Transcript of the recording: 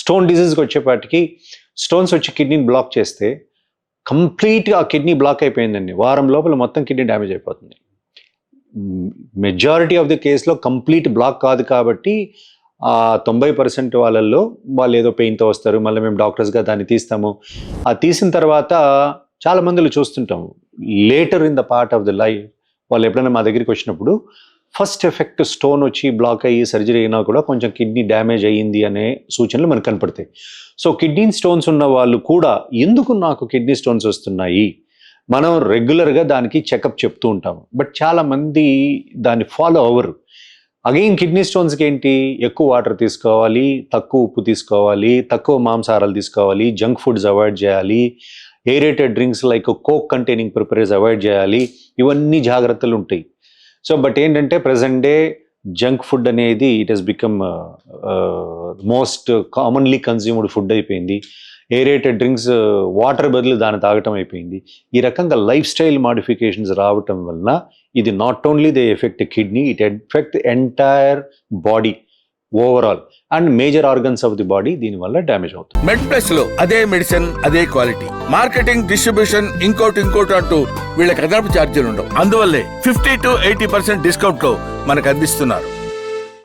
Stone డిజీజ్కి వచ్చేపాటికి stones వచ్చి కిడ్నీని black చేస్తే కంప్లీట్గా ఆ కిడ్నీ బ్లాక్ అయిపోయిందండి, వారం లోపల మొత్తం కిడ్నీ డ్యామేజ్ అయిపోతుంది. మెజారిటీ ఆఫ్ ది కేసులో కంప్లీట్ బ్లాక్ కాదు కాబట్టి 90% వాళ్ళల్లో వాళ్ళు ఏదో పెయిన్తో వస్తారు, మళ్ళీ మేము డాక్టర్స్గా దాన్ని తీస్తాము. ఆ తీసిన తర్వాత చాలా మందిలో చూస్తుంటాము later in the part of the life వాళ్ళు ఎప్పుడైనా మా దగ్గరికి వచ్చినప్పుడు ఫస్ట్ ఎఫెక్ట్ స్టోన్ వచ్చి బ్లాక్ అయ్యి సర్జరీ అయినా కూడా కొంచెం కిడ్నీ డ్యామేజ్ అయ్యింది అనే సూచనలు మనకు కనపడతాయి. సో కిడ్నీ స్టోన్స్ ఉన్న వాళ్ళు కూడా ఎందుకు నాకు కిడ్నీ స్టోన్స్ వస్తున్నాయి, మనం రెగ్యులర్గా దానికి చెకప్ చెప్తూ ఉంటాము. బట్ చాలామంది దాన్ని ఫాలో అవ్వరు. అగైన్ కిడ్నీ స్టోన్స్కి ఏంటి, ఎక్కువ వాటర్ తీసుకోవాలి, తక్కువ ఉప్పు తీసుకోవాలి, తక్కువ మాంసాహారాలు తీసుకోవాలి, జంక్ ఫుడ్స్ అవాయిడ్ చేయాలి, aerated drinks like coke containing prepares avoid చేయాలి, ఇవన్నీ జాగ్రత్తలు ఉంటాయి. సో బట్ ఏంటంటే ప్రజెంట్ డే జంక్ ఫుడ్ అనేది it has become most commonly consumed food అయిపోయింది. ఎయిరేటెడ్ డ్రింక్స్ వాటర్ బదులు దాన్ని తాగటం అయిపోయింది. ఈ రకంగా లైఫ్ స్టైల్ మాడిఫికేషన్స్ రావటం వలన ఇది not only they effect kidney, it effect entire body overall and major organs of the body దీనివల్ల డ్యామేజ్ అవుతుంది. మెడ్ ప్లస్ లో అదే మెడిసిన్ అదే క్వాలిటీ, మార్కెటింగ్ డిస్ట్రిబ్యూషన్ ఇంకోటి అంటూ వీళ్ళకి అదనపు ఛార్జీలు ఉండవు. అందువల్లే 50 to 80% డిస్కౌంట్ లో మనకు అందిస్తున్నారు.